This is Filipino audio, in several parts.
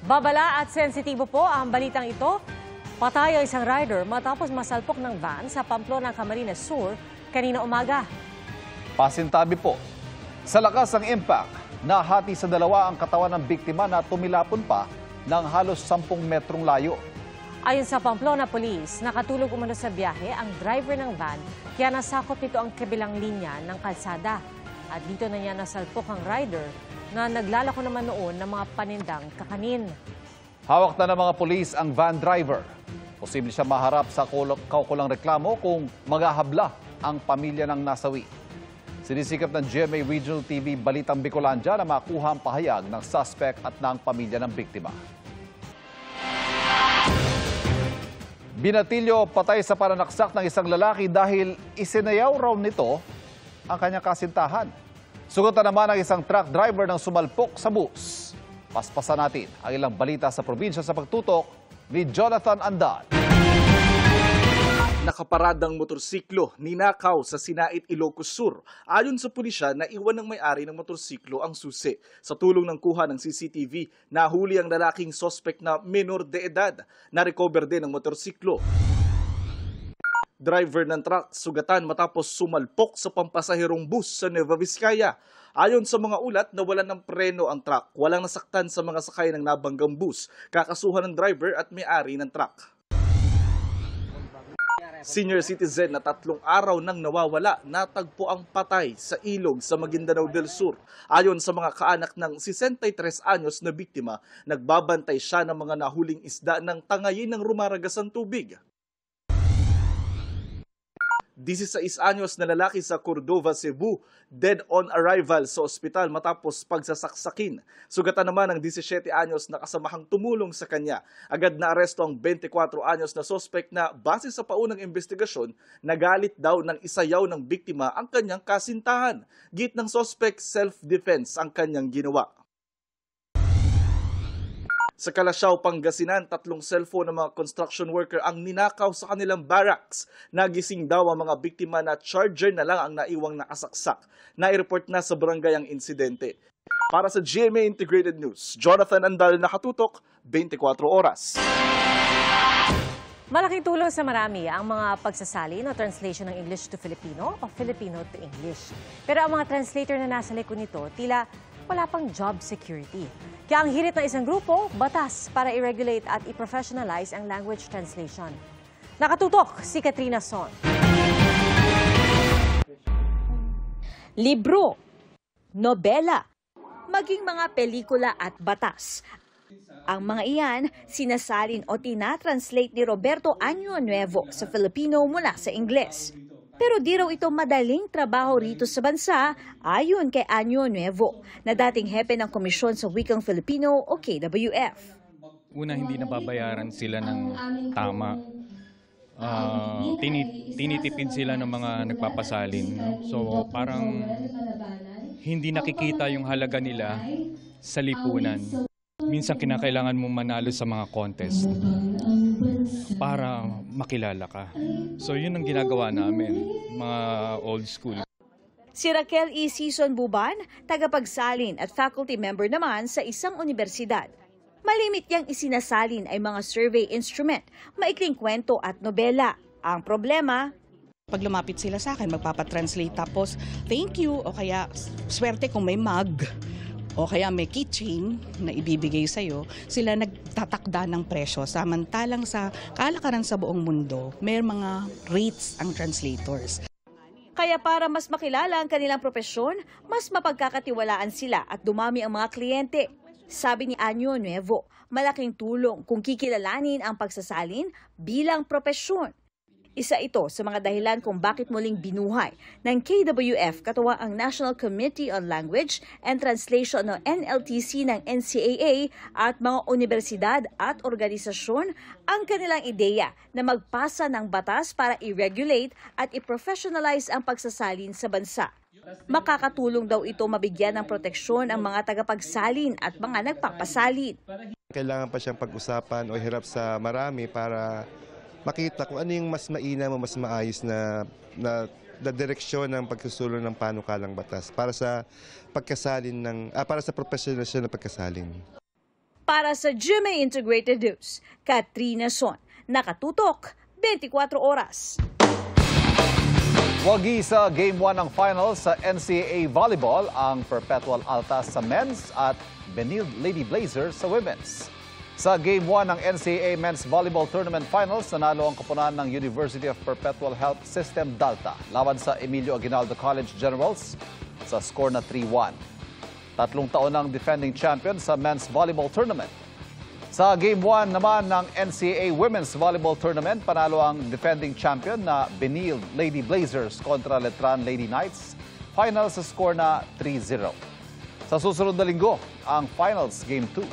Babala at sensitibo po ang balitang ito. Patay ang isang rider matapos masalpok ng van sa Pamplona, Camarines Sur kanina umaga. Pasintabi po. Sa lakas ng impact, nahati sa dalawa ang katawan ng biktima na tumilapon pa ng halos 10 metrong layo. Ayon sa Pamplona Police, nakatulog umano sa biyahe ang driver ng van kaya nasakop nito ang kabilang linya ng kalsada. At dito na niya nasalpok ang rider na naglalako naman noon ng mga panindang kakanin. Hawak na ng mga pulis ang van driver. Posible siya maharap sa kaukulang reklamo kung maghahabla ang pamilya ng nasawi. Sinisikap ng GMA Regional TV Balitang Bicolandia na makuha ang pahayag ng suspect at ng pamilya ng biktima. Binatilyo patay sa pananaksak ng isang lalaki dahil isinayaw raw nito ang kanyang kasintahan. Sugatan naman ang isang truck driver ng sumalpok sa bus. Paspasan natin ang ilang balita sa probinsya sa pagtutok ni Jonathan Andal. Nakaparadang motorsiklo ninakaw sa Sinait, Ilocos Sur. Ayon sa pulisya, naiwan ng may-ari ng motorsiklo ang susi. Sa tulong ng kuha ng CCTV, nahuli ang lalaking suspect na menor de edad. Na-recover din ang motorsiklo. Driver ng truck sugatan matapos sumalpok sa pampasahirong bus sa Nueva Vizcaya. Ayon sa mga ulat, nawalan ng preno ang truck. Walang nasaktan sa mga sakay ng nabanggang bus. Kakasuhan ng driver at may-ari ng truck. Senior citizen na 3 araw nang nawawala, natagpo ang patay sa ilog sa Maguindanao del Sur. Ayon sa mga kaanak ng 63 anyos na biktima, nagbabantay siya ng mga nahuling isda ng tangayin ng rumaragasang tubig. 16 anyos na lalaki sa Cordova, Cebu, dead on arrival sa ospital matapos pagsasaksakin. Sugatan naman ang 17 anyos na kasamahang tumulong sa kanya. Agad na aresto ang 24 anyos na suspect na base sa paunang investigasyon, nagalit daw ng isayaw ng biktima ang kanyang kasintahan. Git ng suspect, self-defense ang kanyang ginawa. Sa Calasiao, Pangasinan, 3 cellphone ng mga construction worker ang ninakaw sa kanilang barracks. Nagising daw ang mga biktima na charger na lang ang naiwang nakasaksak. Nai-report na sa barangay ang insidente. Para sa GMA Integrated News, Jonathan Andal, nakatutok, 24 oras. Malaking tulong sa marami ang mga pagsasalin o translation ng English to Filipino o Filipino to English. Pero ang mga translator na nasa likod nito, tila wala pang job security. Kaya ang hirit ng isang grupo, batas para i-regulate at i-professionalize ang language translation. Nakatutok si Katrina Son. Libro, nobela, maging mga pelikula at batas. Ang mga iyan, sinasalin o tinatranslate ni Roberto Año Nuevo sa Filipino mula sa Ingles. Pero di raw ito madaling trabaho rito sa bansa, ayon kay Año Nuevo, na dating hepe ng Komisyon sa Wikang Filipino o KWF. Una, hindi nababayaran sila ng tama. Tinitipid sila ng mga nagpapasalin. So parang hindi nakikita yung halaga nila sa lipunan. Minsan kinakailangan mong manalo sa mga contest para makilala ka. So yun ang ginagawa namin, mga old school. Si Raquel E. Sison Buban, tagapagsalin at faculty member naman sa isang universidad. Malimit niyang isinasalin ay mga survey instrument, maikling kwento at nobela. Ang problema, pag lumapit sila sa akin, magpapatranslate tapos thank you o kaya swerte kung may mug. O kaya may keychain na ibibigay sa'yo, sila nagtatakda ng presyo. Samantalang sa kalakaran sa buong mundo, may mga rates ang translators. Kaya para mas makilala ang kanilang propesyon, mas mapagkakatiwalaan sila at dumami ang mga kliyente. Sabi ni Año Nuevo, malaking tulong kung kikilalanin ang pagsasalin bilang propesyon. Isa ito sa mga dahilan kung bakit muling binuhay ng KWF katuwa ang National Committee on Language and Translation o NLTC ng NCAA at mga universidad at organisasyon ang kanilang ideya na magpasa ng batas para i-regulate at i-professionalize ang pagsasalin sa bansa. Makakatulong daw ito mabigyan ng proteksyon ang mga tagapagsalin at mga nagpapasalin. Kailangan pa siyang pag-usapan o hirap sa marami para makita kung ano yung mas mainam o mas maayos na direksyon ng pagsusulong ng panukalang batas para sa pagkasalin para sa professionalismo ng pagkasalin. Para sa GMA Integrated News, Katrina Son, nakatutok 24 oras. Wagi sa Game 1 ng finals sa NCAA Volleyball ang Perpetual Altas sa men's at Benilde Lady Blazers sa women's. Sa Game 1 ng NCAA Men's Volleyball Tournament Finals, nanalo ang koponan ng University of Perpetual Health System Dalta laban sa Emilio Aguinaldo College Generals sa score na 3-1. 3 taon ng defending champion sa Men's Volleyball Tournament. Sa Game 1 naman ng NCAA Women's Volleyball Tournament, panalo ang defending champion na Benilde Lady Blazers kontra Letran Lady Knights. Final sa score na 3-0. Sa susunod na linggo, ang finals Game 2.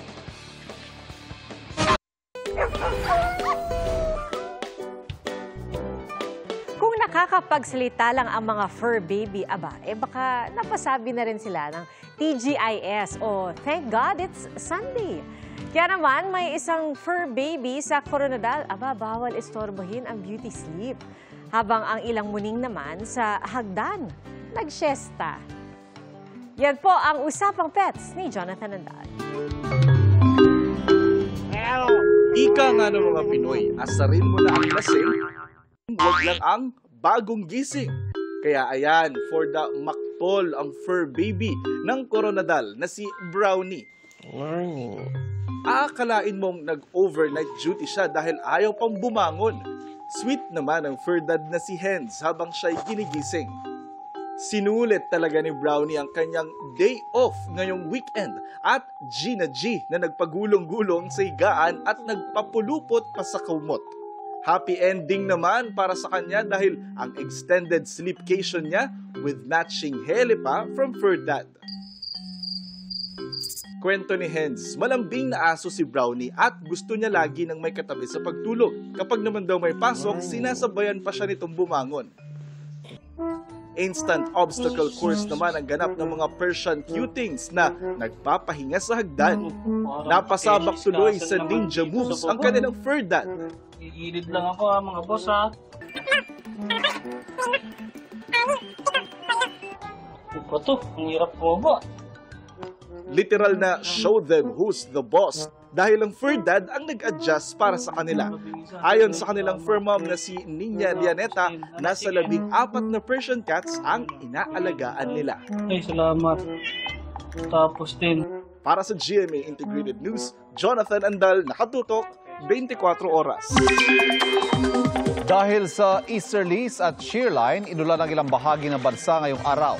Kung nakakapagsalita lang ang mga fur baby, baka napasabi na rin sila ng TGIS o Thank God It's Sunday. Kaya naman, may isang fur baby sa Coronadal, bawal istorbohin ang beauty sleep. Habang ang ilang muning naman sa hagdan, nagsiesta. Yan po ang Usapang Pets ni Jonathan Andal. Ika nga ng mga Pinoy, asarin mo na ang lasing, huwag lang ang bagong gising. Kaya ayan, for the makpol ang fur baby ng Coronadal na si Brownie. Morning. Aakalain mong nag-overnight duty siya dahil ayaw pang bumangon. Sweet naman ang fur dad na si Hens habang siya'y ginigising. Sinulit talaga ni Brownie ang kanyang day off ngayong weekend at G na G na nagpagulong-gulong sa higaan at nagpapulupot pa sa kumot. Happy ending naman para sa kanya dahil ang extended sleepcation niya with matching hele pa from fur dad. Kwento ni Hens, malambing na aso si Brownie at gusto niya lagi ng may katabi sa pagtulog. Kapag naman daw may pasok, sinasabayan pa siya nitong bumangon. Instant obstacle course naman ang ganap ng mga Persian cutings na nagpapahinga sa hagdan. Napasabak tuloy sa ninja moves ang kanilang fur dad. Iilid lang ako mga boss Ito to, ang hirap po ba? Literal na show them who's the boss dahil ang fur dad ang nag-adjust para sa kanila. Ayon sa kanilang fur mom na si Niña Lianeta, nasa 14 na Persian cats ang inaalagaan nila. Ay, salamat. Tapos din. Para sa GMA Integrated News, Jonathan Andal, nakatutok, 24 oras. Dahil sa easterlies at shearline, inulan ang ilang bahagi ng bansa ngayong araw.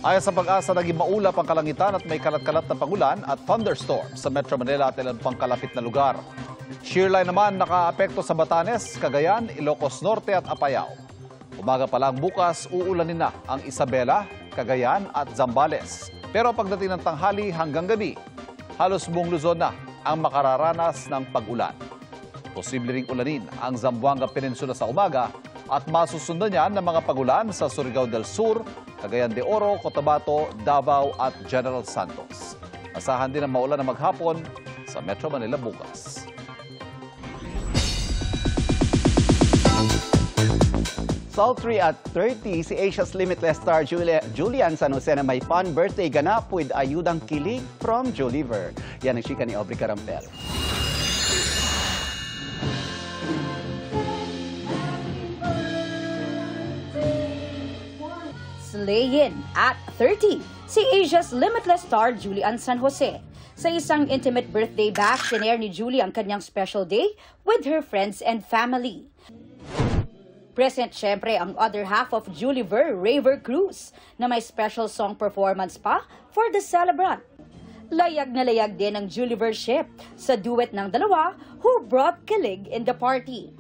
Ayon sa Pag-asa, naging maulap ang kalangitan at may kalat-kalat na pagulan at thunderstorm sa Metro Manila at ilang pangkalapit na lugar. Shearline naman nakaapekto sa Batanes, Cagayan, Ilocos Norte at Apayao. Umaga pa lang bukas, uulanin na ang Isabela, Cagayan at Zambales. Pero pagdating ng tanghali hanggang gabi, halos buong Luzon na ang makararanas ng pag-ulan. Posible ring ulanin ang Zamboanga Peninsula sa umaga at masusundan niyan ng mga pagulan sa Surigao del Sur, Cagayan de Oro, Cotabato, Davao at General Santos. Asahan din ang maulan na maghapon sa Metro Manila bukas. Sultry at 30, si Asia's Limitless star Julian San Jose na may fun birthday ganap with ayudang kilig from Joliver. Yan ang chika ni Aubrey Carampel. Slaying at 30, si Asia's Limitless star Julian San Jose. Sa isang intimate birthday bash, sinare ni Julie ang kanyang special day with her friends and family. Present syempre ang other half of Juliver, Raver Cruz, na may special song performance pa for the celebrant. Layag na layag din ang Julivership sa duet ng dalawa who brought kilig in the party.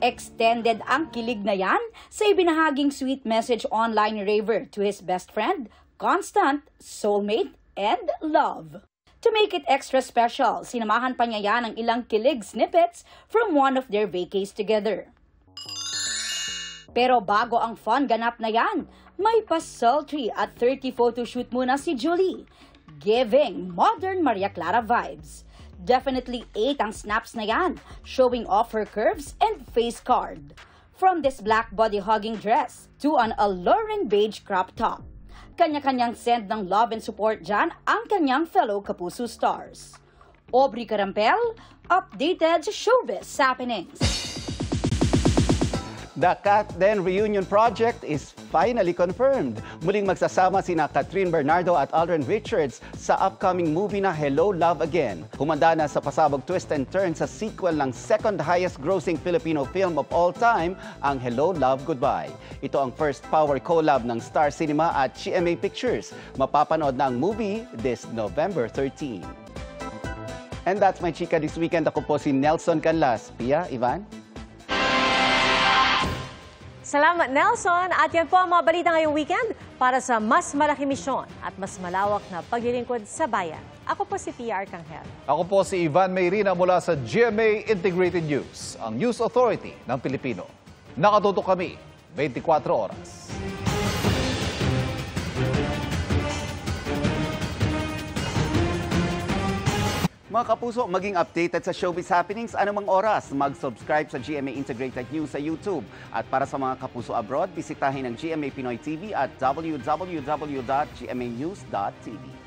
Extended ang kilig na yan sa ibinahaging sweet message online ni Raver to his best friend, constant, soulmate, and love. To make it extra special, sinamahan pa niya yan ng ilang kilig snippets from one of their vacays together. Pero bago ang fun ganap na yan, may pa-sultry at 30 photoshoot muna si Julie, giving modern Maria Clara vibes. Definitely 8 ang snaps na yan, showing off her curves and face card. From this black body-hugging dress to an alluring beige crop top. Kanya-kanyang send ng love and support dyan ang kanyang fellow Kapuso stars. Aubrey Carampel, updated sa showbiz happenings. The Kat Den Reunion Project is finally confirmed. Muling magsasama sina Catherine Bernardo at Alden Richards sa upcoming movie na Hello, Love Again. Humanda na sa pasabog twist and turn sa sequel ng second highest grossing Filipino film of all time, ang Hello, Love, Goodbye. Ito ang first power collab ng Star Cinema at GMA Pictures. Mapapanood na ang movie this November 13. And that's my chika this weekend. Ako po si Nelson Canlas. Pia, Ivan? Salamat, Nelson. At yan po ang mga balita ngayong weekend para sa mas malaki misyon at mas malawak na paglilingkod sa bayan. Ako po si Pia Arcangel. Ako po si Ivan Mayrina mula sa GMA Integrated News, ang News Authority ng Pilipino. Nakatutok kami 24 oras. Mga kapuso, maging updated sa showbiz happenings anumang oras. Mag-subscribe sa GMA Integrated News sa YouTube. At para sa mga kapuso abroad, bisitahin ang GMA Pinoy TV at www.gmanews.tv.